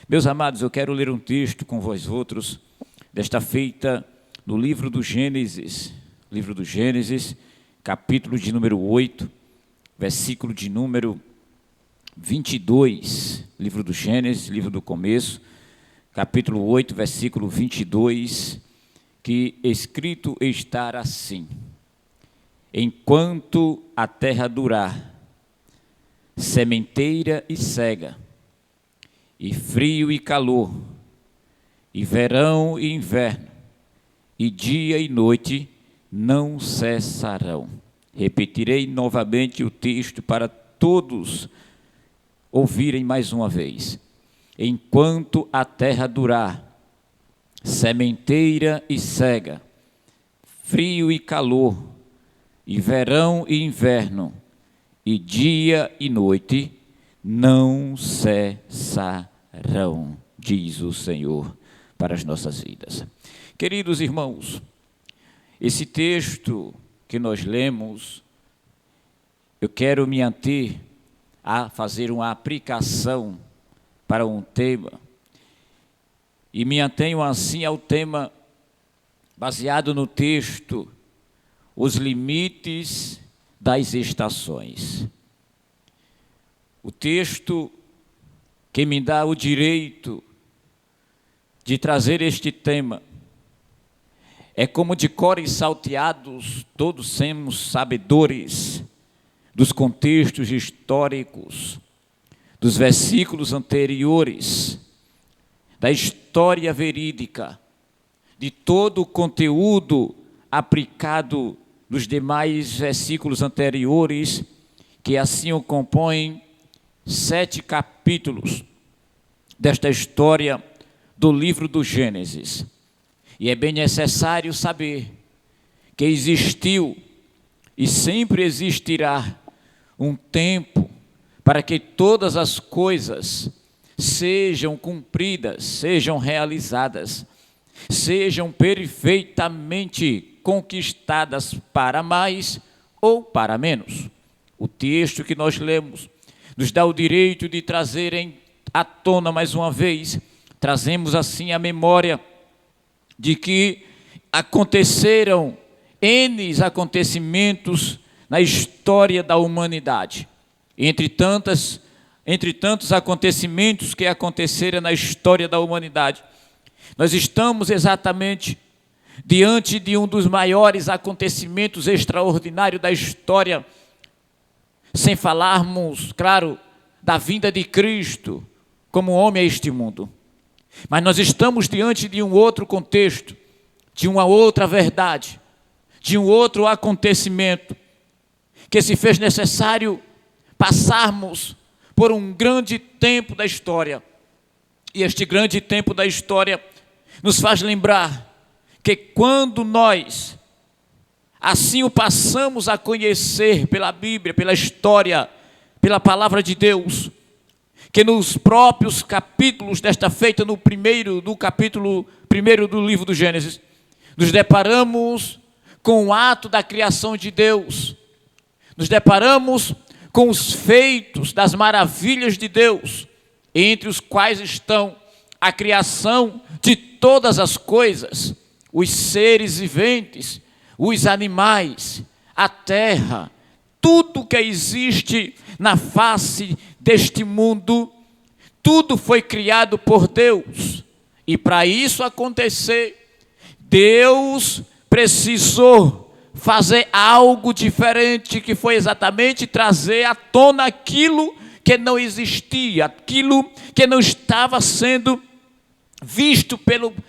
Meus amados, eu quero ler um texto com vós outros, desta feita, no livro do Gênesis, capítulo de número 8, versículo de número 22, livro do Gênesis, livro do começo, capítulo 8, versículo 22, que escrito está assim: enquanto a terra durar, sementeira e cega, e frio e calor, e verão e inverno, e dia e noite não cessarão. Repetirei novamente o texto para todos ouvirem mais uma vez. Enquanto a terra durar, sementeira e cega, frio e calor, e verão e inverno, e dia e noite não cessarão, diz o Senhor para as nossas vidas. Queridos irmãos, esse texto que nós lemos, eu quero me ater a fazer uma aplicação para um tema, e me atenho assim ao tema baseado no texto, os limites das estações. O texto que me dá o direito de trazer este tema é como de cor e salteados, todos somos sabedores dos contextos históricos, dos versículos anteriores, da história verídica, de todo o conteúdo aplicado nos demais versículos anteriores, que assim o compõem 7 capítulos desta história do livro do Gênesis. E é bem necessário saber que existiu e sempre existirá um tempo para que todas as coisas sejam cumpridas, sejam realizadas, sejam perfeitamente conquistadas para mais ou para menos. O texto que nós lemos nos dá o direito de trazerem à tona mais uma vez, trazemos assim a memória de que aconteceram N acontecimentos na história da humanidade. Entre tantos acontecimentos que aconteceram na história da humanidade, nós estamos exatamente diante de um dos maiores acontecimentos extraordinários da história, sem falarmos, claro, da vinda de Cristo como homem a este mundo. Mas nós estamos diante de um outro contexto, de uma outra verdade, de um outro acontecimento, que se fez necessário passarmos por um grande tempo da história. E este grande tempo da história nos faz lembrar que quando nós assim o passamos a conhecer pela Bíblia, pela história, pela palavra de Deus, que nos próprios capítulos desta feita, no capítulo 1 do livro do Gênesis, nos deparamos com o ato da criação de Deus, nos deparamos com os feitos das maravilhas de Deus, entre os quais estão a criação de todas as coisas, os seres viventes, os animais, a terra, tudo que existe na face deste mundo, tudo foi criado por Deus. E para isso acontecer, Deus precisou fazer algo diferente, que foi exatamente trazer à tona aquilo que não existia, aquilo que não estava sendo visto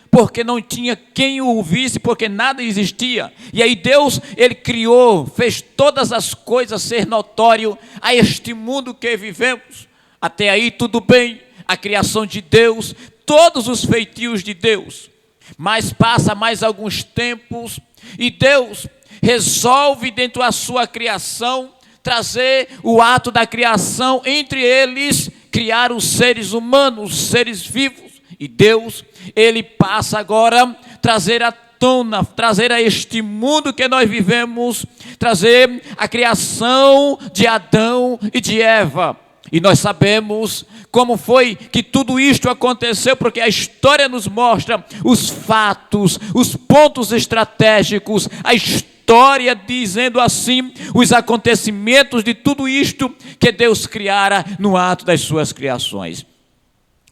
porque não tinha quem o visse, porque nada existia. E aí Deus, Ele criou, fez todas as coisas ser notório a este mundo que vivemos. Até aí tudo bem, a criação de Deus, todos os feitios de Deus. Mas passa mais alguns tempos e Deus resolve dentro da sua criação trazer o ato da criação, entre eles criar os seres humanos, os seres vivos. E Deus, Ele passa agora a trazer à tona, trazer a este mundo que nós vivemos, trazer a criação de Adão e de Eva. E nós sabemos como foi que tudo isto aconteceu, porque a história nos mostra os fatos, os pontos estratégicos, a história dizendo assim, os acontecimentos de tudo isto que Deus criara no ato das suas criações.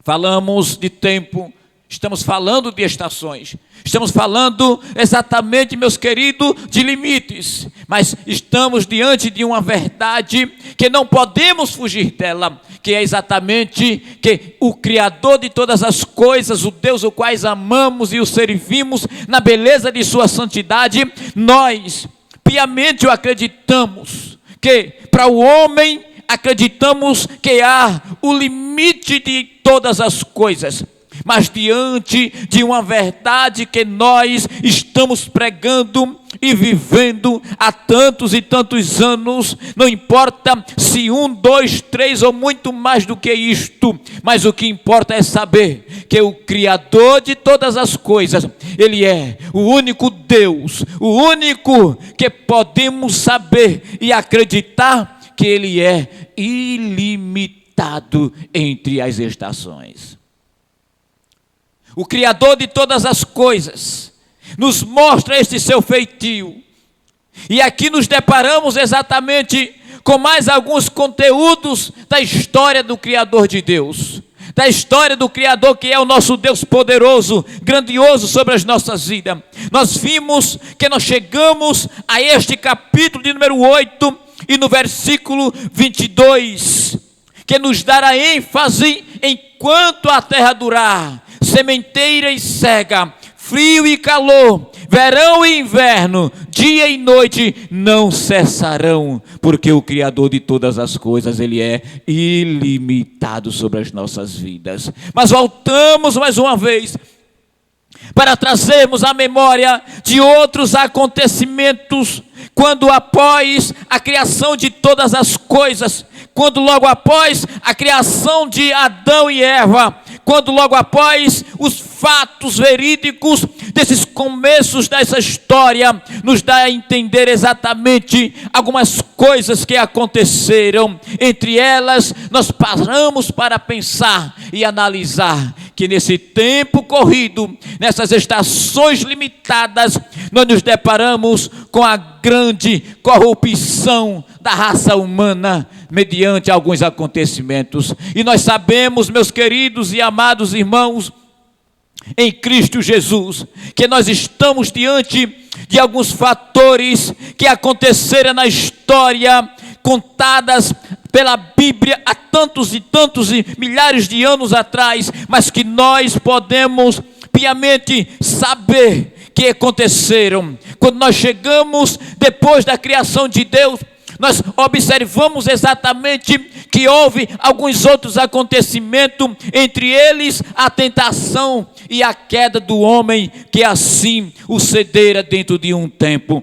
Falamos de tempo, estamos falando de estações, estamos falando exatamente, meus queridos, de limites, mas estamos diante de uma verdade que não podemos fugir dela, que é exatamente que o Criador de todas as coisas, o Deus o qual amamos e o servimos na beleza de sua santidade, nós piamente o acreditamos, que para o homem acreditamos que há o limite de todas as coisas, mas diante de uma verdade que nós estamos pregando e vivendo há tantos e tantos anos, não importa se 1, 2, 3 ou muito mais do que isto, mas o que importa é saber que o Criador de todas as coisas, Ele é o único Deus, o único que podemos saber e acreditar que Ele é ilimitado entre as estações. O Criador de todas as coisas nos mostra este seu feitio. E aqui nos deparamos exatamente com mais alguns conteúdos da história do Criador de Deus. Da história do Criador, que é o nosso Deus poderoso, grandioso sobre as nossas vidas. Nós vimos que nós chegamos a este capítulo de número 8 e no versículo 22, que nos dará ênfase enquanto a terra durar, sementeira e cega, frio e calor, verão e inverno, dia e noite não cessarão, porque o Criador de todas as coisas, Ele é ilimitado sobre as nossas vidas. Mas voltamos mais uma vez para trazermos a memória de outros acontecimentos, quando após a criação de todas as coisas, quando logo após a criação de Adão e Eva, quando logo após os fatos verídicos desses começos dessa história, nos dá a entender exatamente algumas coisas que aconteceram. Entre elas, nós paramos para pensar e analisar que nesse tempo corrido, nessas estações limitadas, nós nos deparamos com a grande corrupção da raça humana mediante alguns acontecimentos. E nós sabemos, meus queridos e amados irmãos, em Cristo Jesus, que nós estamos diante de alguns fatores que aconteceram na história, contadas pela Bíblia há tantos e milhares de anos atrás, mas que nós podemos piamente saber que aconteceram. Quando nós chegamos depois da criação de Deus, nós observamos exatamente que houve alguns outros acontecimentos, entre eles a tentação e a queda do homem, que assim o cedera dentro de um tempo.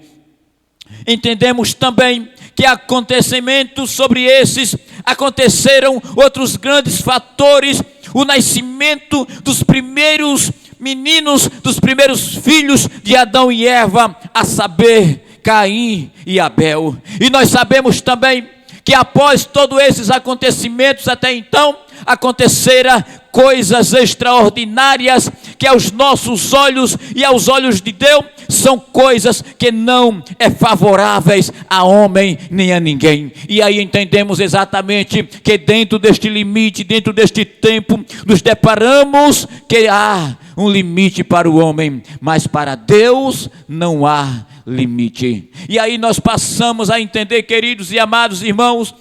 Entendemos também que acontecimentos sobre esses aconteceram outros grandes fatores, o nascimento dos primeiros meninos, dos primeiros filhos de Adão e Eva, a saber, Caim e Abel. E nós sabemos também que após todos esses acontecimentos até então, aconteceram coisas extraordinárias que aos nossos olhos e aos olhos de Deus são coisas que não é favoráveis a homem nem a ninguém. E aí entendemos exatamente que dentro deste limite, dentro deste tempo, nos deparamos que há um limite para o homem, mas para Deus não há limite. E aí nós passamos a entender, queridos e amados irmãos,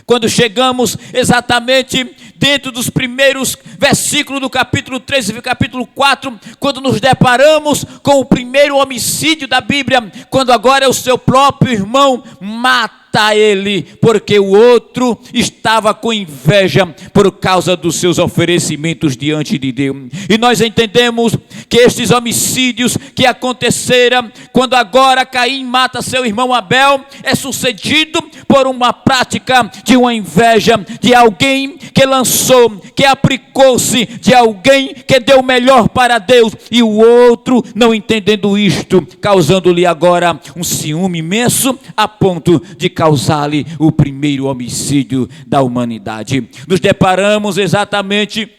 quando chegamos exatamente dentro dos primeiros versículos do capítulo 3 e capítulo 4, quando nos deparamos com o primeiro homicídio da Bíblia, quando agora é o seu próprio irmão mata ele, porque o outro estava com inveja por causa dos seus oferecimentos diante de Deus. E nós entendemos que estes homicídios que aconteceram, quando agora Caim mata seu irmão Abel, é sucedido por uma prática de uma inveja, de alguém que lançou, que aplicou-se, de alguém que deu o melhor para Deus, e o outro não entendendo isto, causando-lhe agora um ciúme imenso, a ponto de causar-lhe o primeiro homicídio da humanidade. Nos deparamos exatamente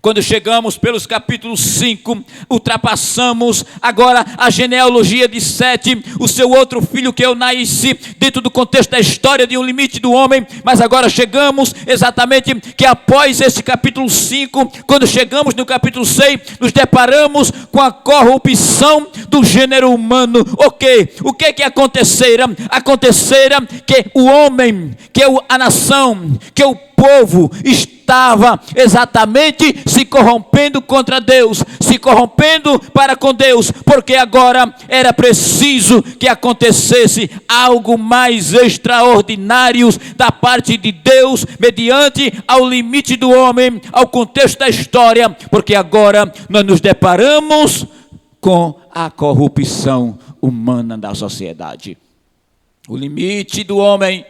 quando chegamos pelos capítulos 5, ultrapassamos agora a genealogia de Sete, o seu outro filho que Eunice, dentro do contexto da história de um limite do homem, mas agora chegamos exatamente que após esse capítulo 5, quando chegamos no capítulo 6, nos deparamos com a corrupção do gênero humano. O que acontecera? Acontecera que o homem, que a nação, que o povo estava exatamente se corrompendo contra Deus, se corrompendo para com Deus, porque agora era preciso que acontecesse algo mais extraordinário da parte de Deus, mediante ao limite do homem, ao contexto da história, porque agora nós nos deparamos com a corrupção humana da sociedade. O limite do homem,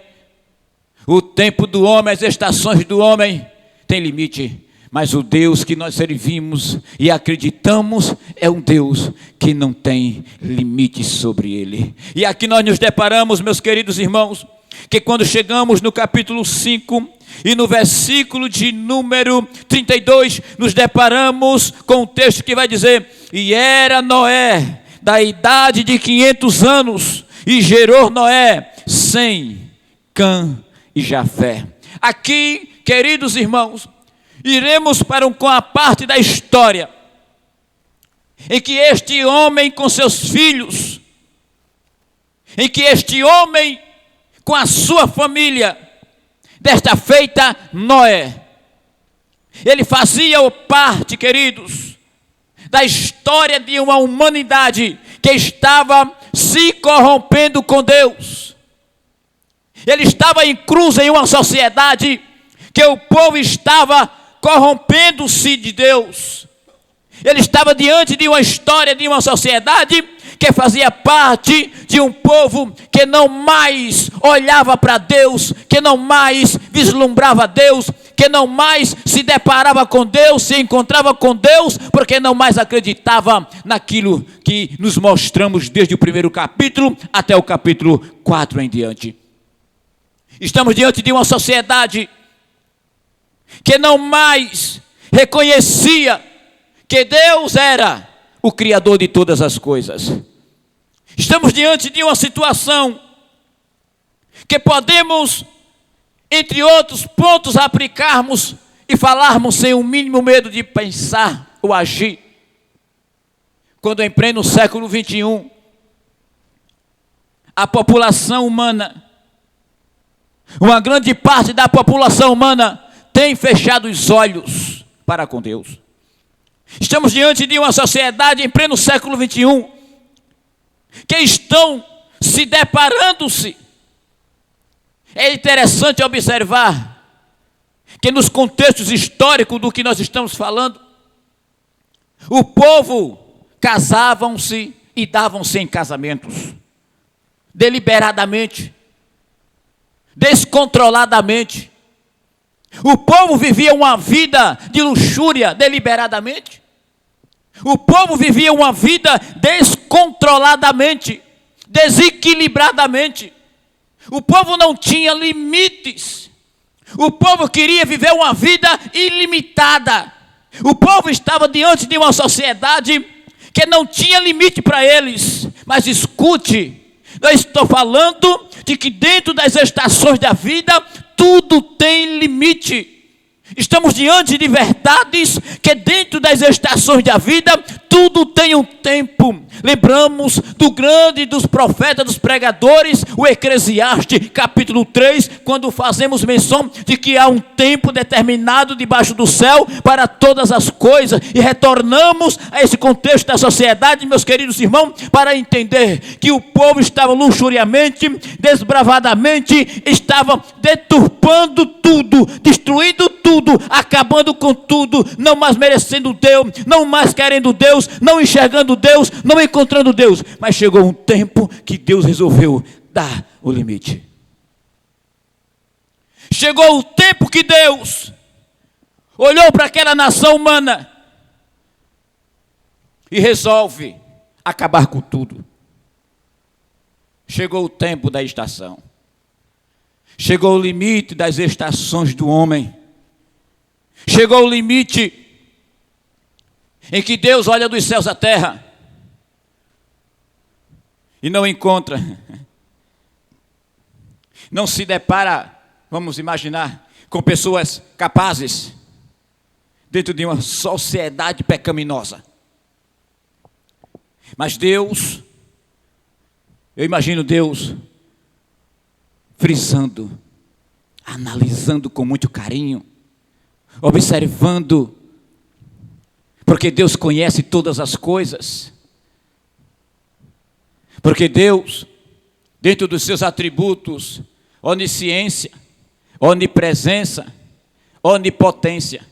o tempo do homem, as estações do homem tem limite, mas o Deus que nós servimos e acreditamos é um Deus que não tem limite sobre ele. E aqui nós nos deparamos, meus queridos irmãos, que quando chegamos no capítulo 5 e no versículo de número 32, nos deparamos com um texto que vai dizer: e era Noé da idade de 500 anos, e gerou Noé Sem, Cã e Jafé. Aqui, queridos irmãos, iremos com a parte da história em que este homem com seus filhos, em que este homem com a sua família, desta feita Noé, ele fazia parte, queridos, da história de uma humanidade que estava se corrompendo com Deus. Ele estava incluso em uma sociedade que o povo estava corrompendo-se de Deus. Ele estava diante de uma história de uma sociedade que fazia parte de um povo que não mais olhava para Deus, que não mais vislumbrava Deus, que não mais se deparava com Deus, se encontrava com Deus, porque não mais acreditava naquilo que nos mostramos desde o primeiro capítulo até o capítulo 4 em diante. Estamos diante de uma sociedade que não mais reconhecia que Deus era o Criador de todas as coisas. Estamos diante de uma situação que podemos, entre outros pontos, aplicarmos e falarmos sem o mínimo medo de pensar ou agir. Quando em pleno século 21, a população humana, uma grande parte da população humana tem fechado os olhos para com Deus. Estamos diante de uma sociedade em pleno século 21 que estão se deparando-se. É interessante observar que nos contextos históricos do que nós estamos falando, o povo casavam-se e davam-se em casamentos, deliberadamente, descontroladamente. O povo vivia uma vida de luxúria deliberadamente. O povo vivia uma vida descontroladamente, desequilibradamente. O povo não tinha limites. O povo queria viver uma vida ilimitada. O povo estava diante de uma sociedade que não tinha limite para eles. Mas escute, eu estou falando de que dentro das estações da vida, tudo tem limite. Estamos diante de verdades que dentro das estações da vida, tudo tem um tempo. Lembramos do grande dos profetas, dos pregadores, o Eclesiastes, capítulo 3, quando fazemos menção de que há um tempo determinado debaixo do céu para todas as coisas. E retornamos a esse contexto da sociedade, meus queridos irmãos, para entender que o povo estava luxuriamente, desbravadamente, estava deturpando tudo, destruindo tudo, acabando com tudo, não mais merecendo Deus, não mais querendo Deus, não enxergando Deus, não encontrando Deus. Mas chegou um tempo que Deus resolveu dar o limite. Chegou o tempo que Deus olhou para aquela nação humana e resolve acabar com tudo. Chegou o tempo da estação. Chegou o limite das estações do homem. Chegou o limite em que Deus olha dos céus à terra e não encontra, não se depara, vamos imaginar, com pessoas capazes dentro de uma sociedade pecaminosa. Mas Deus, eu imagino Deus frisando, analisando com muito carinho, observando, porque Deus conhece todas as coisas, porque Deus, dentro dos seus atributos, onisciência, onipresença, onipotência,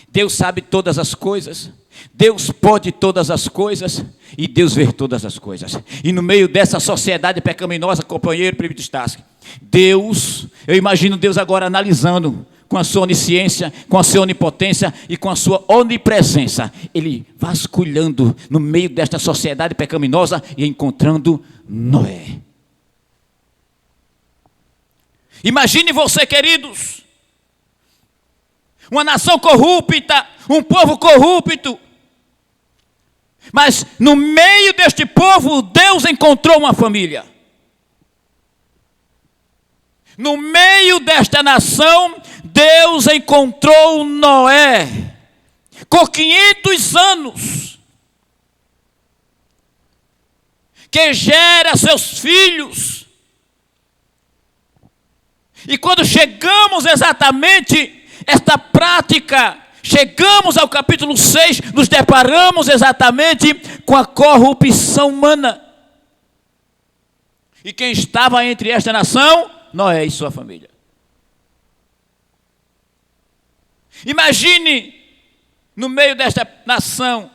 Deus sabe todas as coisas, Deus pode todas as coisas e Deus vê todas as coisas. E no meio dessa sociedade pecaminosa, companheiro Prefeito Stassi, Deus, eu imagino Deus agora analisando com a sua onisciência, com a sua onipotência e com a sua onipresença, Ele vasculhando no meio desta sociedade pecaminosa e encontrando Noé. Imagine você, queridos, uma nação corrupta, um povo corrupto, mas no meio deste povo, Deus encontrou uma família. No meio desta nação, Deus encontrou Noé, com 500 anos, que gera seus filhos. E quando chegamos exatamente esta prática, chegamos ao capítulo 6, nos deparamos exatamente com a corrupção humana. E quem estava entre esta nação? Noé e sua família. Imagine no meio desta nação.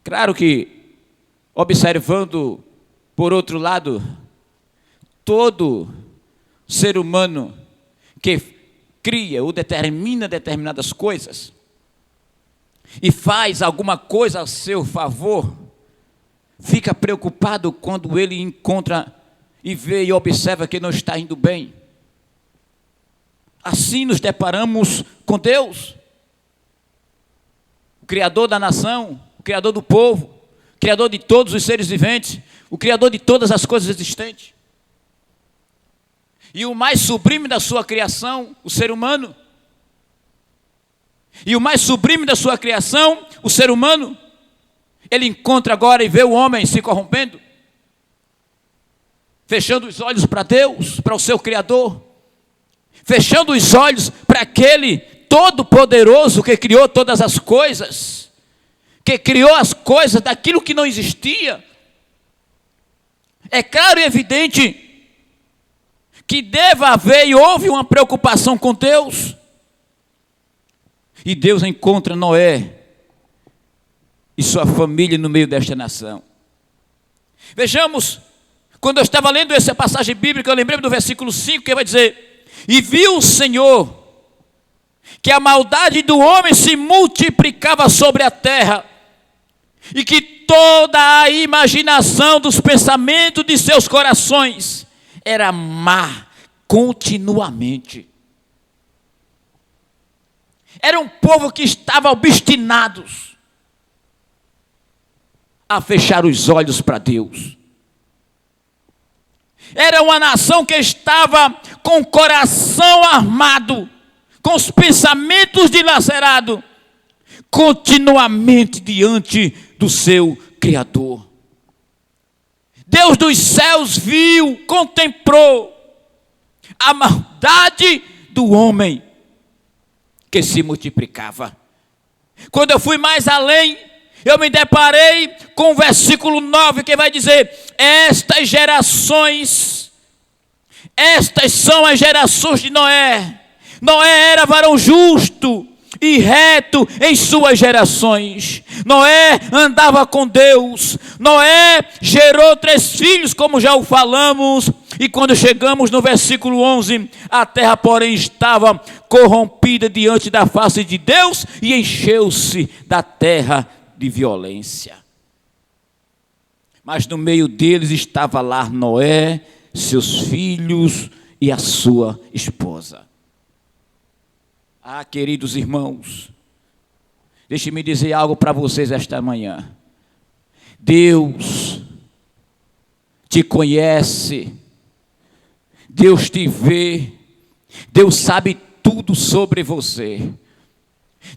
Claro que, observando, por outro lado, todo ser humano que cria ou determina determinadas coisas e faz alguma coisa a seu favor, fica preocupado quando ele encontra e vê e observa que não está indo bem. Assim nos deparamos com Deus, o Criador da nação, o Criador do povo, o Criador de todos os seres viventes, o Criador de todas as coisas existentes. E o mais sublime da sua criação, o ser humano. E o mais sublime da sua criação, o ser humano, ele encontra agora e vê o homem se corrompendo, fechando os olhos para Deus, para o seu Criador, fechando os olhos para aquele todo-poderoso que criou todas as coisas, que criou as coisas daquilo que não existia. É claro e evidente que deva haver e houve uma preocupação com Deus. E Deus encontra Noé e sua família no meio desta nação. Vejamos, quando eu estava lendo essa passagem bíblica, eu lembrei do versículo 5, que vai dizer: e viu o Senhor que a maldade do homem se multiplicava sobre a terra, e que toda a imaginação dos pensamentos de seus corações era má continuamente. Era um povo que estava obstinados a fechar os olhos para Deus. Era uma nação que estava com o coração armado, com os pensamentos dilacerados, continuamente diante do seu Criador. Deus dos céus viu, contemplou a maldade do homem que se multiplicava. Quando eu fui mais além, eu me deparei com o versículo 9, que vai dizer: estas gerações, estas são as gerações de Noé. Noé era varão justo, e reto em suas gerações. Noé andava com Deus. Noé gerou 3 filhos, como já o falamos. E quando chegamos no versículo 11, a terra, porém, estava corrompida diante da face de Deus e encheu-se da terra de violência. Mas no meio deles estava lá Noé, seus filhos e a sua esposa. Ah, queridos irmãos, deixe-me dizer algo para vocês esta manhã. Deus te conhece, Deus te vê, Deus sabe tudo sobre você.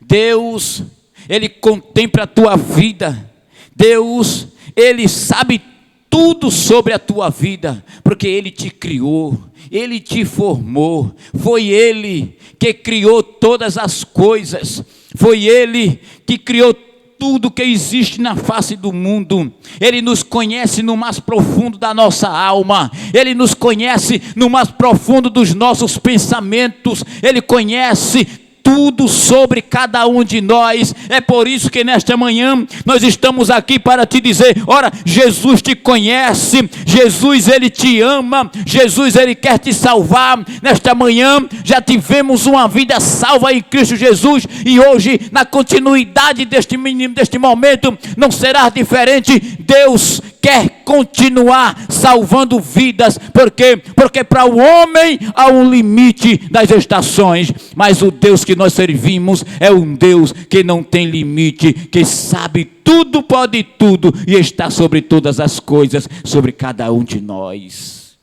Deus, Ele contempla a tua vida. Deus, Ele sabe tudo sobre a tua vida, porque Ele te criou, Ele te formou. Foi Ele que criou todas as coisas, foi Ele que criou tudo que existe na face do mundo. Ele nos conhece no mais profundo da nossa alma, Ele nos conhece no mais profundo dos nossos pensamentos, Ele conhece tudo sobre cada um de nós. É por isso que nesta manhã nós estamos aqui para te dizer: ora, Jesus te conhece, Jesus, Ele te ama, Jesus, Ele quer te salvar. Nesta manhã já tivemos uma vida salva em Cristo Jesus, e hoje, na continuidade deste momento, não será diferente. Deus quer continuar salvando vidas. Por quê? Porque para o homem há um limite das estações, mas o Deus que nós servimos é um Deus que não tem limite, que sabe tudo, pode tudo e está sobre todas as coisas, sobre cada um de nós.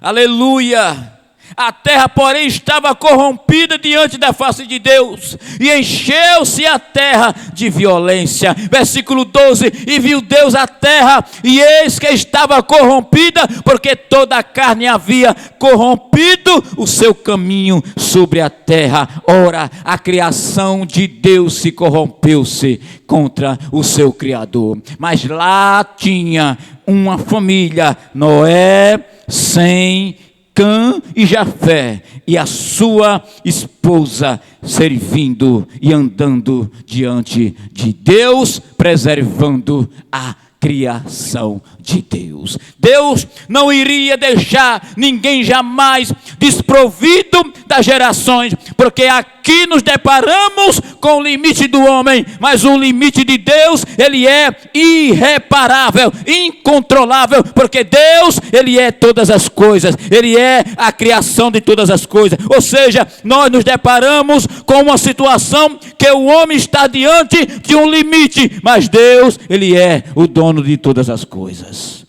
Aleluia! A terra, porém, estava corrompida diante da face de Deus, e encheu-se a terra de violência. Versículo 12: e viu Deus a terra, e eis que estava corrompida, porque toda a carne havia corrompido o seu caminho sobre a terra. Ora, a criação de Deus se corrompeu-se contra o seu Criador. Mas lá tinha uma família, Noé, Sem, Cã e Jafé, e a sua esposa servindo e andando diante de Deus, preservando a criação de Deus. Deus não iria deixar ninguém jamais desprovido das gerações, porque aqui nos deparamos com o limite do homem, mas o limite de Deus, ele é irreparável, incontrolável, porque Deus, ele é todas as coisas, ele é a criação de todas as coisas. Ou seja, nós nos deparamos com uma situação que o homem está diante de um limite, mas Deus, ele é o dono de todas as coisas.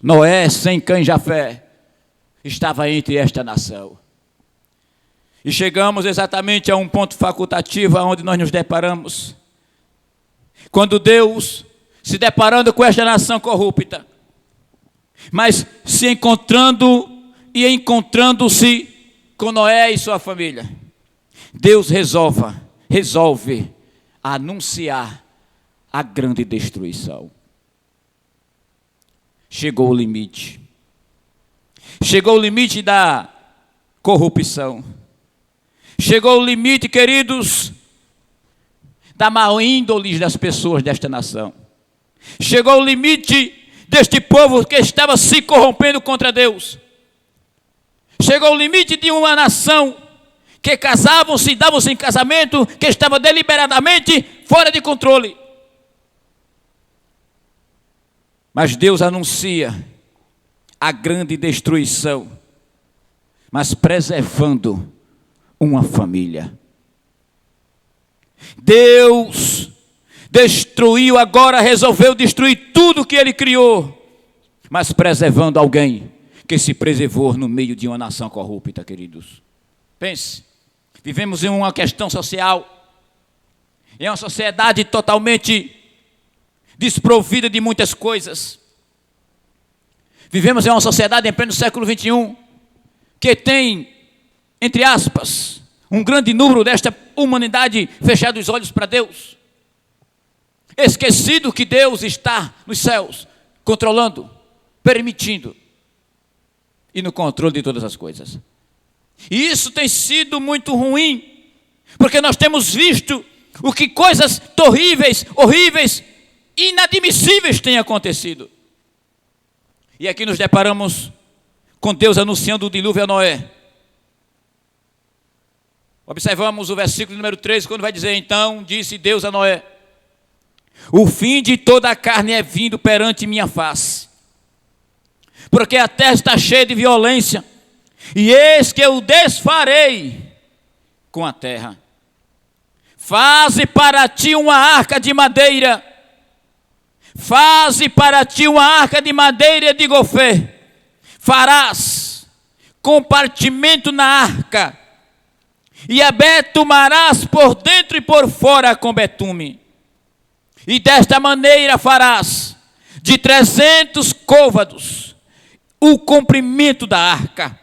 Noé, Sem, Cã e Jafé estava entre esta nação. E chegamos exatamente a um ponto facultativo onde nós nos deparamos. Quando Deus, se deparando com esta nação corrupta, mas se encontrando e encontrando-se com Noé e sua família, Deus resolve anunciar a grande destruição. Chegou o limite. Chegou o limite da corrupção. Chegou o limite, queridos, da má índole das pessoas desta nação. Chegou o limite deste povo que estava se corrompendo contra Deus. Chegou o limite de uma nação que casavam-se, davam-se em casamento, que estava deliberadamente fora de controle. Mas Deus anuncia a grande destruição, mas preservando uma família. Deus destruiu agora, resolveu destruir tudo que Ele criou, mas preservando alguém que se preservou no meio de uma nação corrupta, queridos. Pense, vivemos em uma questão social, em uma sociedade totalmente desprovida de muitas coisas. Vivemos em uma sociedade em pleno século 21, que tem, entre aspas, um grande número desta humanidade fechado os olhos para Deus, esquecido que Deus está nos céus, controlando, permitindo e no controle de todas as coisas. E isso tem sido muito ruim Porque nós temos visto o que coisas terríveis, horríveis, inadmissíveis têm acontecido. E aqui nos deparamos com Deus anunciando o dilúvio a Noé. Observamos o versículo número 13, quando vai dizer: então disse Deus a Noé: o fim de toda a carne é vindo perante minha face, porque a terra está cheia de violência, e eis que eu desfarei com a terra. Faze para ti uma arca de madeira, faze para ti uma arca de madeira de gofê, farás compartimento na arca, e a betumarás por dentro e por fora com betume. E desta maneira farás de 300 côvados o comprimento da arca,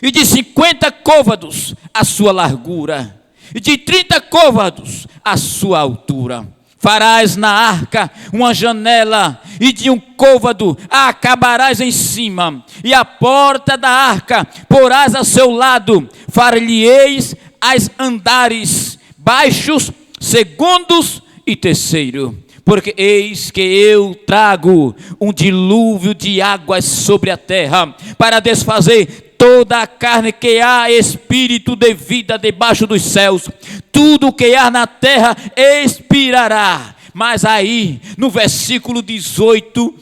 e de 50 côvados a sua largura, e de 30 côvados a sua altura. Farás na arca uma janela, e de um côvado a acabarás em cima, e a porta da arca porás a seu lado. Far-lhe-eis as andares baixos, segundos e terceiro, porque eis que eu trago um dilúvio de águas sobre a terra, para desfazer toda a carne que há espírito de vida debaixo dos céus. Tudo que há na terra expirará. Mas aí, no versículo 18,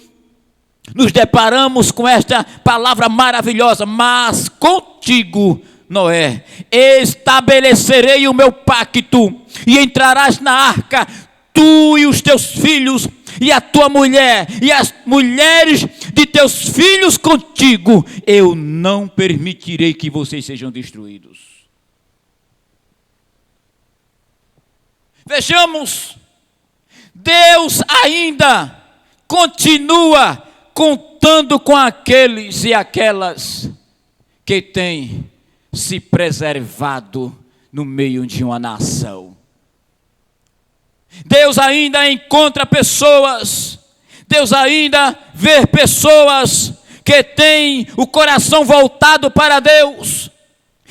nos deparamos com esta palavra maravilhosa: mas contigo, Noé, estabelecerei o meu pacto, e entrarás na arca, tu e os teus filhos, e a tua mulher, e as mulheres de teus filhos contigo. Eu não permitirei que vocês sejam destruídos. Vejamos, Deus ainda continua contando com aqueles e aquelas que têm se preservado no meio de uma nação. Deus ainda encontra pessoas, Deus ainda vê pessoas que têm o coração voltado para Deus.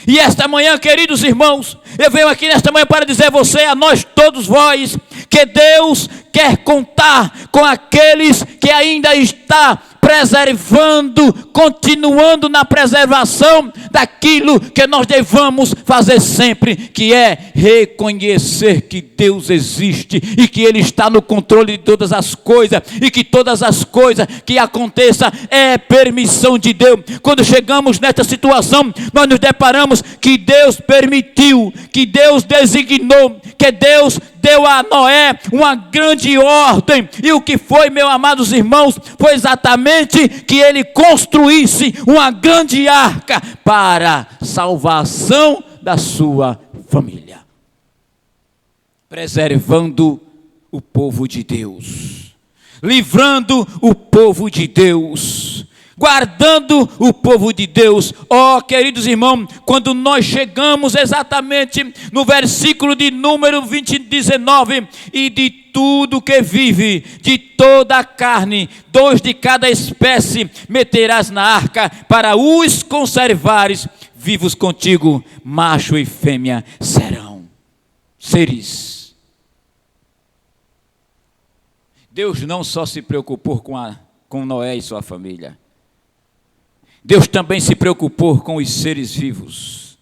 E esta manhã, queridos irmãos, eu venho aqui nesta manhã para dizer a você, a nós todos vós, que Deus quer contar com aqueles que ainda está preservando, continuando na preservação daquilo que nós devamos fazer sempre, que é reconhecer que Deus existe e que Ele está no controle de todas as coisas, e que todas as coisas que aconteçam é permissão de Deus. Quando chegamos nesta situação, nós nos deparamos que Deus permitiu, que Deus designou, que Deus deu a Noé uma grande ordem. E o que foi, meus amados irmãos, foi exatamente que ele construísse uma grande arca para salvação da sua família, preservando o povo de Deus, livrando o povo de Deus, guardando o povo de Deus. Oh, queridos irmãos, quando nós chegamos exatamente no versículo de número 19, e de tudo que vive, de toda a carne, 2 de cada espécie meterás na arca, para os conservares vivos contigo, macho e fêmea serão seres. Deus não só se preocupou com Noé e sua família, Deus também se preocupou com os seres vivos,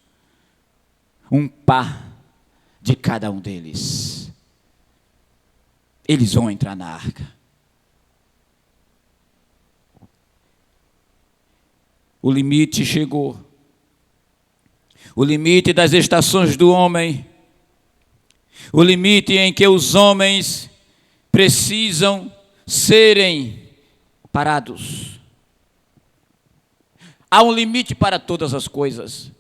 um par de cada um deles. Eles vão entrar na arca. O limite chegou. O limite das estações do homem. O limite em que os homens precisam serem parados. Há um limite para todas as coisas.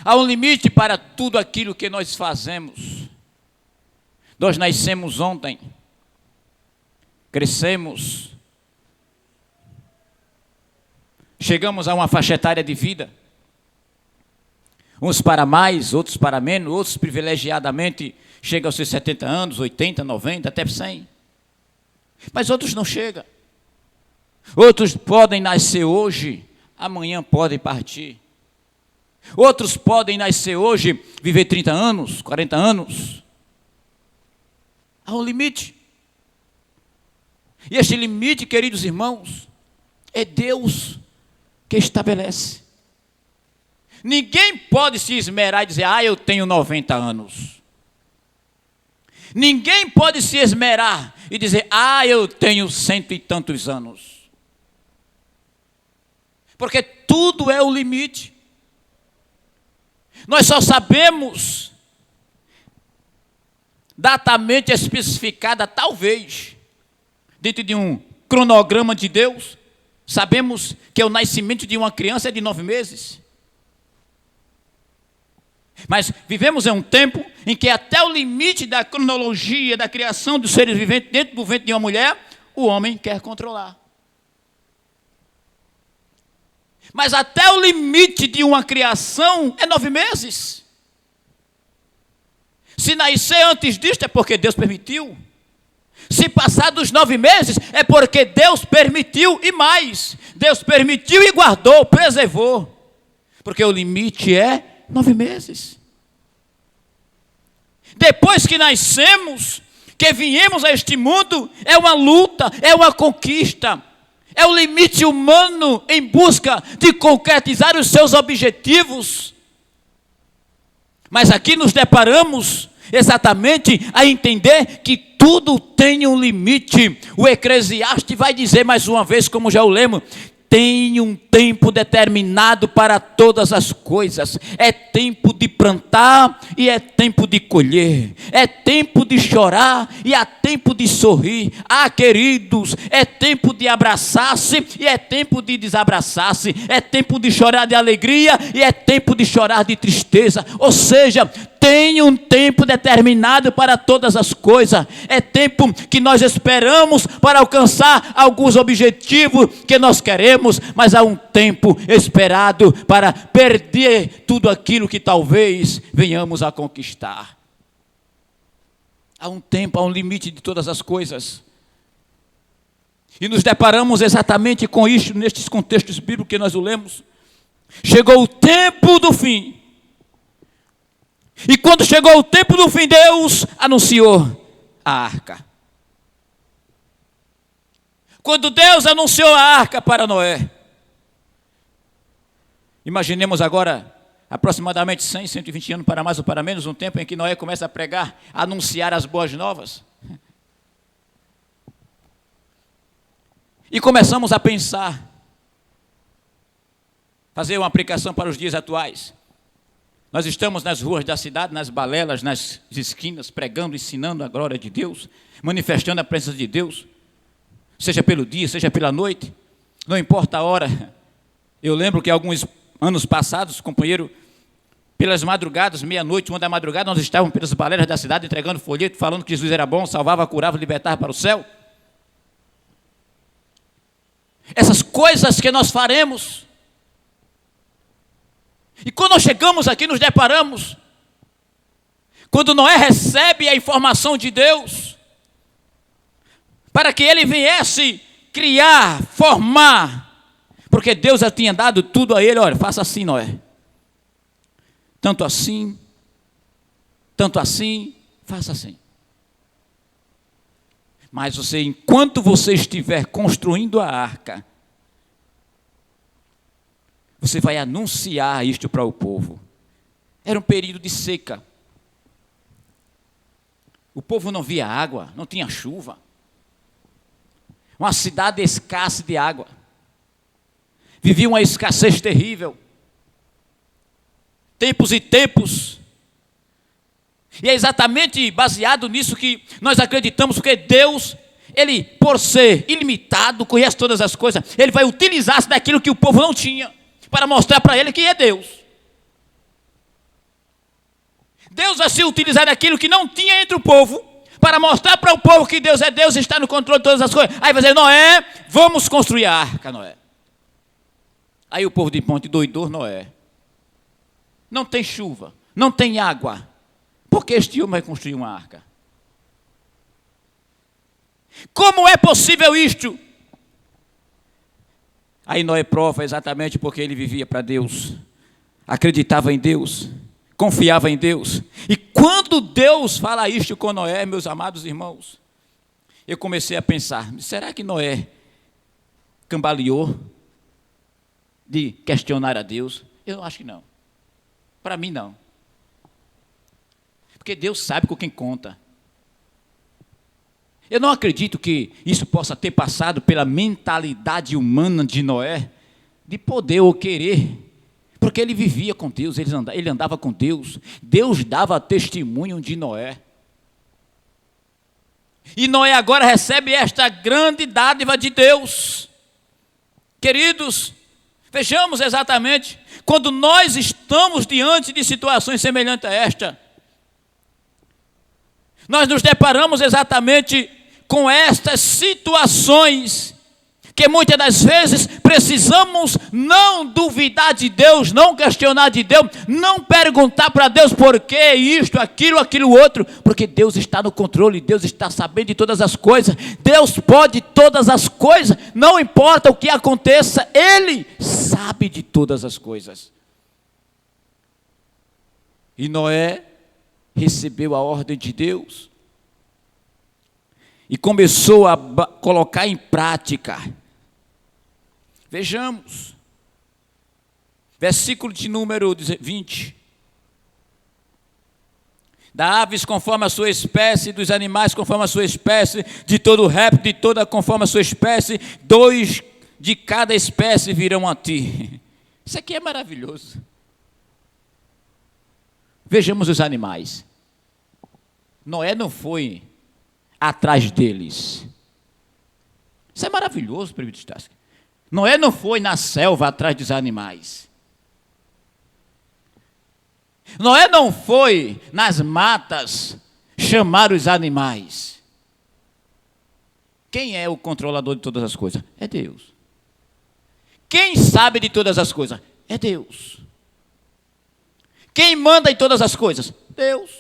Há um limite para tudo aquilo que nós fazemos. Nós nascemos ontem, crescemos, chegamos a uma faixa etária de vida, uns para mais, outros para menos, outros privilegiadamente chegam aos seus 70 anos, 80, 90, até 100. Mas outros não chegam. Outros podem nascer hoje, amanhã podem partir. Outros podem nascer hoje, viver 30 anos, 40 anos. Há um limite. E este limite, queridos irmãos, é Deus que estabelece. Ninguém pode se esmerar e dizer, eu tenho 90 anos. Ninguém pode se esmerar e dizer, eu tenho 100 e tantos anos. Porque tudo é o limite. Nós só sabemos datamente especificada, talvez, dentro de um cronograma de Deus, sabemos que o nascimento de uma criança é de 9 meses. Mas vivemos em um tempo em que até o limite da cronologia da criação dos seres viventes dentro do ventre de uma mulher, o homem quer controlar. Mas até o limite de uma criação é 9 meses. Se nascer antes disto é porque Deus permitiu. Se passar dos 9 meses é porque Deus permitiu e mais. Deus permitiu e guardou, preservou. Porque o limite é 9 meses. Depois que nascemos, que viemos a este mundo, é uma luta, é uma conquista. É o limite humano em busca de concretizar os seus objetivos. Mas aqui nos deparamos exatamente a entender que tudo tem um limite. O Eclesiastes vai dizer mais uma vez, como já o lemos, tem um tempo determinado para todas as coisas. É tempo de plantar e é tempo de colher. É tempo de chorar e há tempo de sorrir. Queridos, é tempo de abraçar-se e é tempo de desabraçar-se. É tempo de chorar de alegria e é tempo de chorar de tristeza. Ou seja, tem um tempo determinado para todas as coisas. É tempo que nós esperamos para alcançar alguns objetivos que nós queremos, mas há um tempo esperado para perder tudo aquilo que talvez venhamos a conquistar. Há um tempo, há um limite de todas as coisas. E nos deparamos exatamente com isso nestes contextos bíblicos que nós o lemos. Chegou o tempo do fim. E quando chegou o tempo do fim, Deus anunciou a arca. Quando Deus anunciou a arca para Noé, imaginemos agora aproximadamente 100, 120 anos para mais ou para menos, um tempo em que Noé começa a pregar, a anunciar as boas novas. E começamos a pensar, fazer uma aplicação para os dias atuais. Nós estamos nas ruas da cidade, nas balelas, nas esquinas, pregando, ensinando a glória de Deus, manifestando a presença de Deus, seja pelo dia, seja pela noite, não importa a hora. Eu lembro que alguns anos passados, companheiro, pelas madrugadas, meia-noite, 1 da madrugada, nós estávamos pelas balelas da cidade, entregando folheto, falando que Jesus era bom, salvava, curava, libertava para o céu. Essas coisas que nós faremos. E quando nós chegamos aqui, nos deparamos, quando Noé recebe a informação de Deus, para que ele viesse criar, formar, porque Deus já tinha dado tudo a ele, olha, faça assim, Noé. Tanto assim, faça assim. Mas você, enquanto você estiver construindo a arca, você vai anunciar isto para o povo. Era um período de seca. O povo não via água, não tinha chuva. Uma cidade escassa de água. Vivia uma escassez terrível. Tempos e tempos. E é exatamente baseado nisso que nós acreditamos, porque Deus, Ele, por ser ilimitado, conhece todas as coisas, Ele vai utilizar-se daquilo que o povo não tinha, para mostrar para ele quem é Deus. Deus vai se utilizar daquilo que não tinha entre o povo, para mostrar para o povo que Deus é Deus e está no controle de todas as coisas. Aí vai dizer, Noé, vamos construir a arca, Noé. Aí o povo de Ponte doidou Noé. Não tem chuva, não tem água. Por que este homem vai construir uma arca? Como é possível isto? Aí Noé prova exatamente porque ele vivia para Deus. acreditava em Deus, confiava em Deus. E quando Deus fala isto com Noé, meus amados irmãos, eu comecei a pensar, será que Noé cambaleou de questionar a Deus? Eu acho que não. Para mim, não. Porque Deus sabe com quem conta. Eu não acredito que isso possa ter passado pela mentalidade humana de Noé, de poder ou querer, porque ele vivia com Deus, ele andava com Deus, Deus dava testemunho de Noé. E Noé agora recebe esta grande dádiva de Deus. Queridos, vejamos exatamente, quando nós estamos diante de situações semelhantes a esta, nós nos deparamos exatamente com estas situações, que muitas das vezes precisamos não duvidar de Deus, não questionar de Deus, não perguntar para Deus por que isto, aquilo outro, porque Deus está no controle, Deus está sabendo de todas as coisas, Deus pode todas as coisas, não importa o que aconteça, Ele sabe de todas as coisas. E Noé recebeu a ordem de Deus e começou a colocar em prática. Vejamos, versículo de número 20. Da aves conforme a sua espécie, dos animais conforme a sua espécie, de todo o réptil, de toda conforme a sua espécie, 2 de cada espécie virão a ti. Isso aqui é maravilhoso. Vejamos os animais. Noé não foi atrás deles. Isso é maravilhoso, prefeito Stassi. Noé não foi na selva atrás dos animais. Noé não foi nas matas chamar os animais. Quem é o controlador de todas as coisas? É Deus. Quem sabe de todas as coisas? É Deus. Quem manda em todas as coisas? Deus.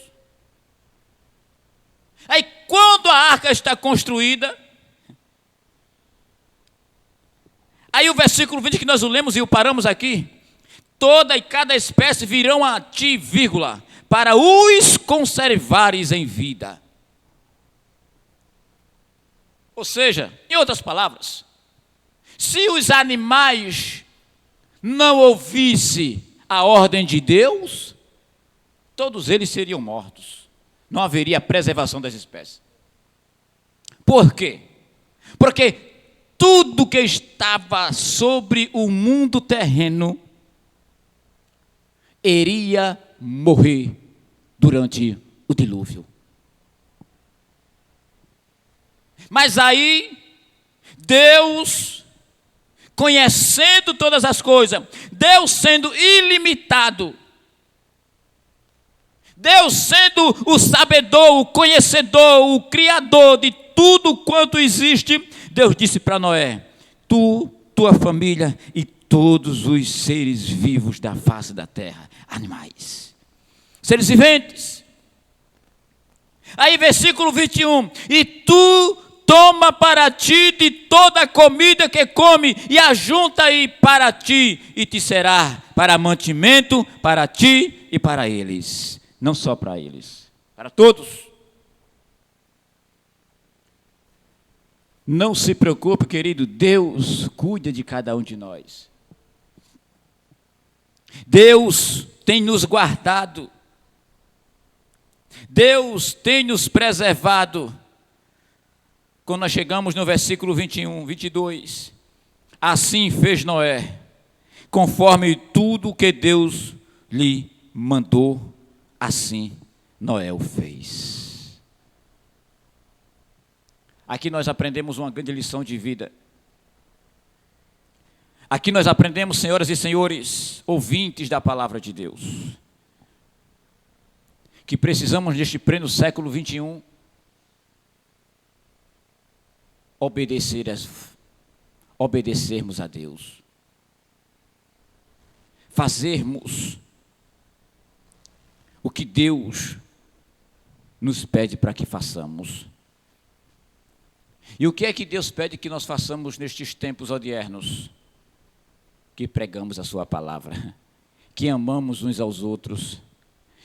Aí quando a arca está construída, aí o versículo 20 que nós o lemos e o paramos aqui, toda e cada espécie virão a ti, vírgula, para os conservares em vida. Ou seja, em outras palavras, se os animais não ouvissem a ordem de Deus, todos eles seriam mortos. Não haveria preservação das espécies. Por quê? Porque tudo que estava sobre o mundo terreno iria morrer durante o dilúvio. Mas aí, Deus, conhecendo todas as coisas, Deus sendo ilimitado, Deus sendo o sabedor, o conhecedor, o criador de tudo quanto existe, Deus disse para Noé: tu, tua família e todos os seres vivos da face da terra, animais, seres viventes. Aí versículo 21, e tu toma para ti de toda a comida que come e ajunta aí para ti, e te será para mantimento para ti e para eles. Não só para eles, para todos. Não se preocupe, querido, Deus cuida de cada um de nós. Deus tem nos guardado. Deus tem nos preservado. Quando nós chegamos no versículo 21, 22, assim fez Noé, conforme tudo que Deus lhe mandou, assim Noé o fez. Aqui nós aprendemos uma grande lição de vida. Aqui nós aprendemos, senhoras e senhores, ouvintes da palavra de Deus, que precisamos neste pleno século 21 obedecermos a Deus, fazermos o que Deus nos pede para que façamos. E o que é que Deus pede que nós façamos nestes tempos odiernos? Que pregamos a sua palavra, que amamos uns aos outros,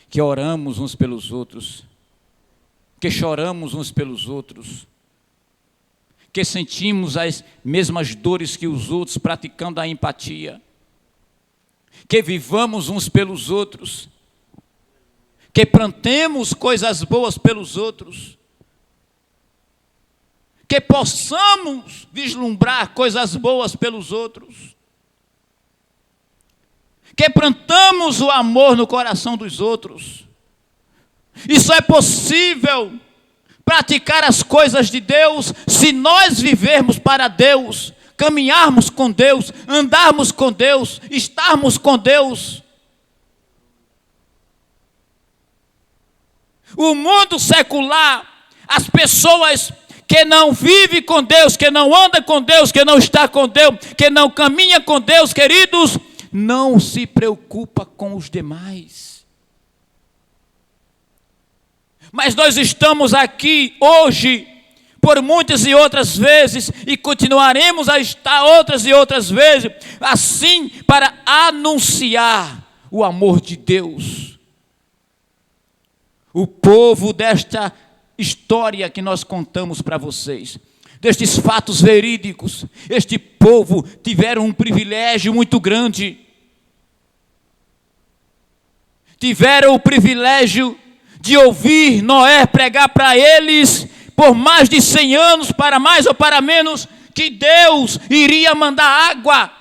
que oramos uns pelos outros, que choramos uns pelos outros, que sentimos as mesmas dores que os outros, praticando a empatia, que vivamos uns pelos outros, que plantemos coisas boas pelos outros, que possamos vislumbrar coisas boas pelos outros, que plantamos o amor no coração dos outros. Isso é possível praticar as coisas de Deus se nós vivermos para Deus, caminharmos com Deus, andarmos com Deus, estarmos com Deus. O mundo secular, as pessoas que não vivem com Deus, que não andam com Deus, que não está com Deus, que não caminha com Deus, queridos, não se preocupa com os demais. Mas nós estamos aqui hoje, por muitas e outras vezes, e continuaremos a estar outras e outras vezes, assim, para anunciar o amor de Deus. O povo desta história que nós contamos para vocês, destes fatos verídicos, este povo tiveram um privilégio muito grande. Tiveram o privilégio de ouvir Noé pregar para eles, por mais de 100 anos, para mais ou para menos, que Deus iria mandar água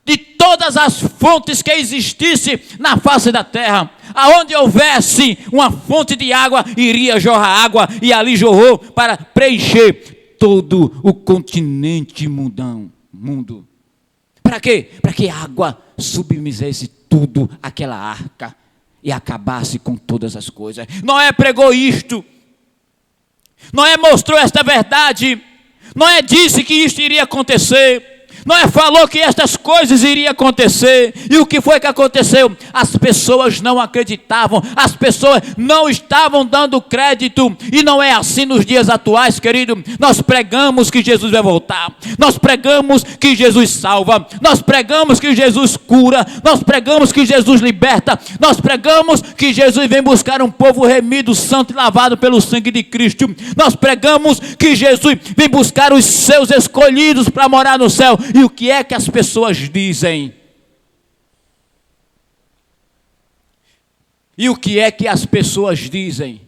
de todas as fontes que existissem na face da terra. Aonde houvesse uma fonte de água, iria jorrar água, e ali jorrou para preencher todo o continente mundo. Para quê? Para que a água submergisse tudo aquela arca e acabasse com todas as coisas. Noé pregou isto. Noé mostrou esta verdade. Noé disse que isto iria acontecer. Noé falou que estas coisas iriam acontecer. E o que foi que aconteceu? As pessoas não acreditavam. As pessoas não estavam dando crédito. E não é assim nos dias atuais, querido. Nós pregamos que Jesus vai voltar. Nós pregamos que Jesus salva. Nós pregamos que Jesus cura. Nós pregamos que Jesus liberta. Nós pregamos que Jesus vem buscar um povo remido, santo e lavado pelo sangue de Cristo. Nós pregamos que Jesus vem buscar os seus escolhidos para morar no céu. E o que é que as pessoas dizem? E o que é que as pessoas dizem?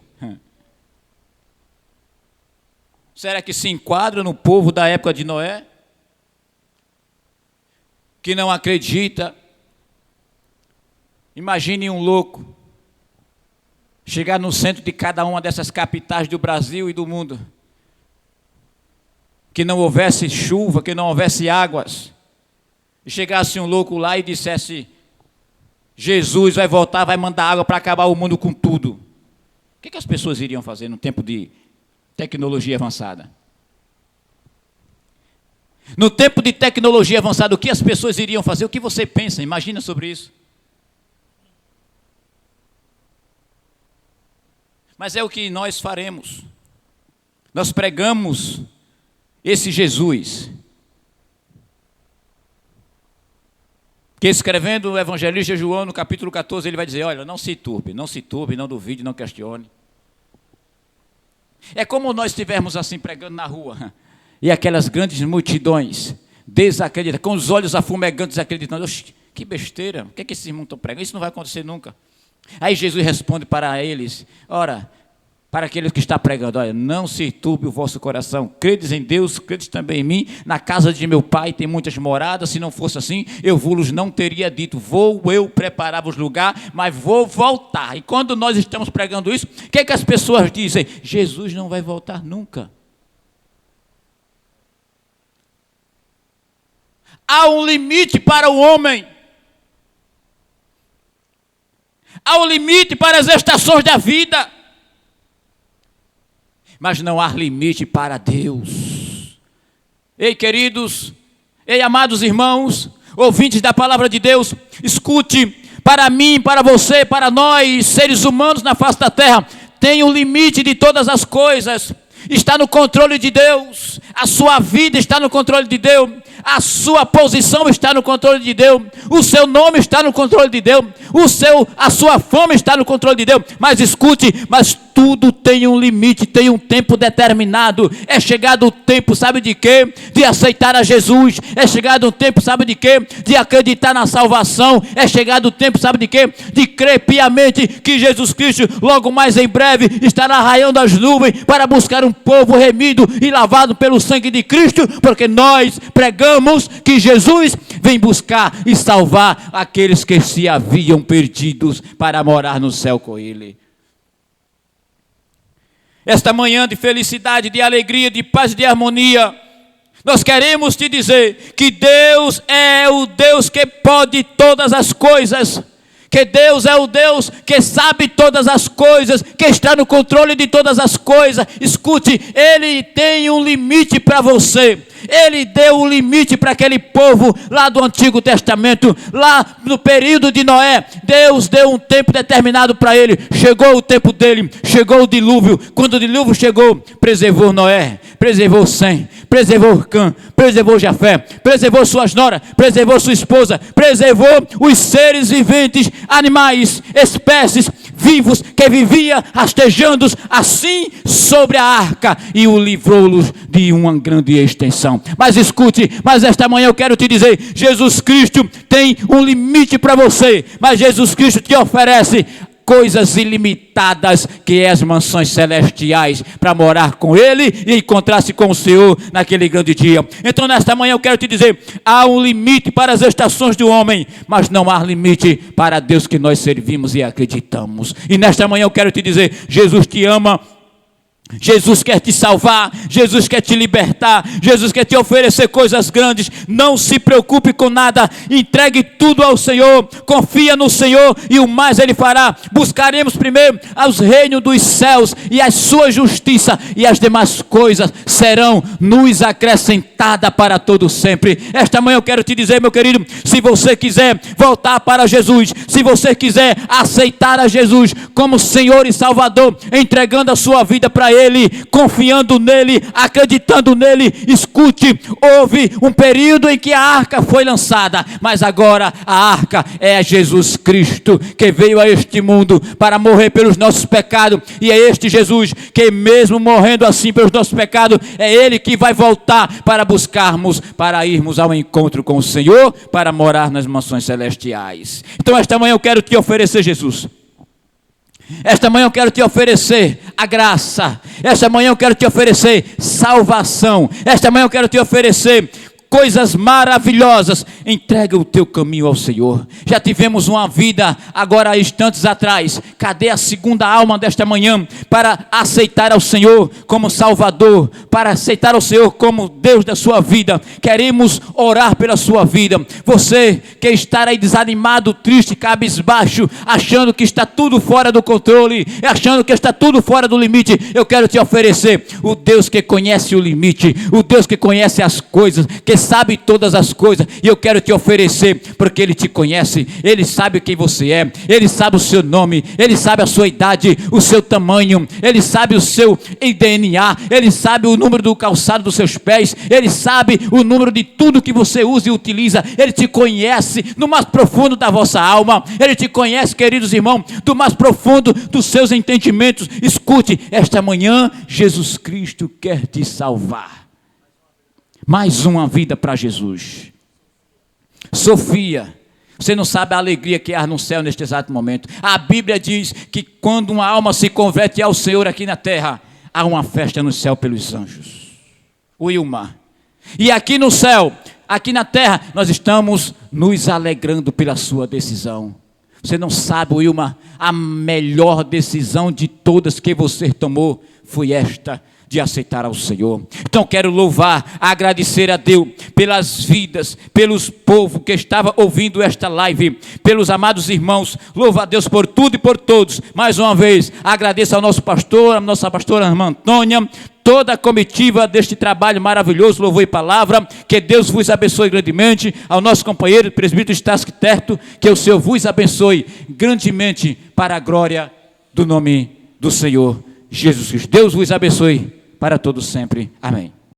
Será que se enquadra no povo da época de Noé? Que não acredita. Imagine um louco chegar no centro de cada uma dessas capitais do Brasil e do mundo, que não houvesse chuva, que não houvesse águas, e chegasse um louco lá e dissesse: Jesus vai voltar, vai mandar água para acabar o mundo com tudo. O que as pessoas iriam fazer no tempo de tecnologia avançada? No tempo de tecnologia avançada, o que as pessoas iriam fazer? O que você pensa? Imagina sobre isso. Mas é o que nós faremos. Nós pregamos esse Jesus, que escrevendo o evangelista João no capítulo 14, ele vai dizer: olha, não se turbe, não duvide, não questione. É como nós estivermos assim pregando na rua, e aquelas grandes multidões desacreditando, com os olhos afumegantes, acreditando: que besteira, o que é que esses irmãos estão pregando? Isso não vai acontecer nunca. Aí Jesus responde para eles: ora, para aqueles que estão pregando, olha, não se turbe o vosso coração, credes em Deus, credes também em mim, na casa de meu pai tem muitas moradas, se não fosse assim, eu vos não teria dito, vou eu preparar-vos lugar, mas vou voltar. E quando nós estamos pregando isso, o que é que as pessoas dizem? Jesus não vai voltar nunca. Há um limite para o homem, há um limite para as estações da vida, mas não há limite para Deus. Ei, queridos, ei, amados irmãos, ouvintes da palavra de Deus, escute, para mim, para você, para nós, seres humanos na face da terra, tem um limite de todas as coisas. está no controle de Deus, a sua vida está no controle de Deus, a sua posição está no controle de Deus, o seu nome está no controle de Deus, a sua fama está no controle de Deus. Mas escute, mas tudo tem um limite, tem um tempo determinado. É chegado o tempo, sabe de quê? De aceitar a Jesus. É chegado o tempo, sabe de quê? De acreditar na salvação. É chegado o tempo, sabe de quê? De crer piamente que Jesus Cristo logo mais em breve estará raiando as nuvens para buscar um povo remido e lavado pelo sangue de Cristo, porque nós pregamos que Jesus vem buscar e salvar aqueles que se haviam perdidos para morar no céu com Ele. Esta manhã de felicidade, de alegria, de paz e de harmonia, nós queremos te dizer que Deus é o Deus que pode todas as coisas, que Deus é o Deus que sabe todas as coisas, que está no controle de todas as coisas. Escute, Ele tem um limite para você. Ele deu um limite para aquele povo lá do Antigo Testamento, lá no período de Noé. Deus deu um tempo determinado para ele. Chegou o tempo dele, chegou o dilúvio. Quando o dilúvio chegou, preservou Noé, preservou Sem, preservou Cã, preservou Jafé, preservou suas noras, preservou sua esposa, preservou os seres viventes, animais, espécies vivos que vivia rastejando assim sobre a arca, e o livrou-los de uma grande extensão. Mas escute, mas esta manhã eu quero te dizer, Jesus Cristo tem um limite para você, mas Jesus Cristo te oferece coisas ilimitadas, que é as mansões celestiais, para morar com Ele e encontrar-se com o Senhor naquele grande dia. Então nesta manhã eu quero te dizer, há um limite para as estações do homem, mas não há limite para Deus que nós servimos e acreditamos. E nesta manhã eu quero te dizer, Jesus te ama, Jesus quer te salvar, Jesus quer te libertar, Jesus quer te oferecer coisas grandes. Não se preocupe com nada, entregue tudo ao Senhor, confia no Senhor e o mais Ele fará. Buscaremos primeiro os reinos dos céus e a sua justiça, e as demais coisas serão nos acrescentadas para todo sempre. Esta manhã eu quero te dizer, meu querido, se você quiser voltar para Jesus, se você quiser aceitar a Jesus como Senhor e Salvador, entregando a sua vida para Ele, confiando nele, acreditando nele, escute, houve um período em que a arca foi lançada, mas agora a arca é Jesus Cristo, que veio a este mundo para morrer pelos nossos pecados, e é este Jesus que, mesmo morrendo assim pelos nossos pecados, é Ele que vai voltar para buscarmos, para irmos ao encontro com o Senhor, para morar nas mansões celestiais. Então esta manhã eu quero te oferecer Jesus. Esta manhã eu quero te oferecer a graça. Esta manhã eu quero te oferecer salvação. Esta manhã eu quero te oferecer coisas maravilhosas. Entrega o teu caminho ao Senhor. Já tivemos uma vida agora há instantes atrás. Cadê a segunda alma desta manhã para aceitar ao Senhor como Salvador, para aceitar ao Senhor como Deus da sua vida? Queremos orar pela sua vida. Você que está aí desanimado, triste, cabisbaixo, achando que está tudo fora do controle, achando que está tudo fora do limite, eu quero te oferecer o Deus que conhece o limite, o Deus que conhece as coisas, que sabe todas as coisas, e eu quero te oferecer, porque Ele te conhece, Ele sabe quem você é, Ele sabe o seu nome, Ele sabe a sua idade, o seu tamanho, Ele sabe o seu DNA, Ele sabe o número do calçado dos seus pés, Ele sabe o número de tudo que você usa e utiliza. Ele te conhece no mais profundo da vossa alma, Ele te conhece, queridos irmãos, do mais profundo dos seus entendimentos. Escute, esta manhã Jesus Cristo quer te salvar. Mais uma vida para Jesus. Sofia, você não sabe a alegria que há no céu neste exato momento. A Bíblia diz que quando uma alma se converte ao Senhor aqui na terra, há uma festa no céu pelos anjos. Wilma. E aqui no céu, aqui na terra, nós estamos nos alegrando pela sua decisão. Você não sabe, Wilma, a melhor decisão de todas que você tomou foi esta, de aceitar ao Senhor. Então quero louvar, agradecer a Deus pelas vidas, pelos povos que estava ouvindo esta live, pelos amados irmãos. Louvo a Deus por tudo e por todos. Mais uma vez, agradeço ao nosso pastor, a nossa pastora irmã Antônia, toda a comitiva deste trabalho maravilhoso, louvor e palavra. Que Deus vos abençoe grandemente. Ao nosso companheiro, presbítero Estácio Terto, que o Senhor vos abençoe grandemente para a glória do nome do Senhor Jesus Cristo. Deus vos abençoe. para todo sempre. Amém.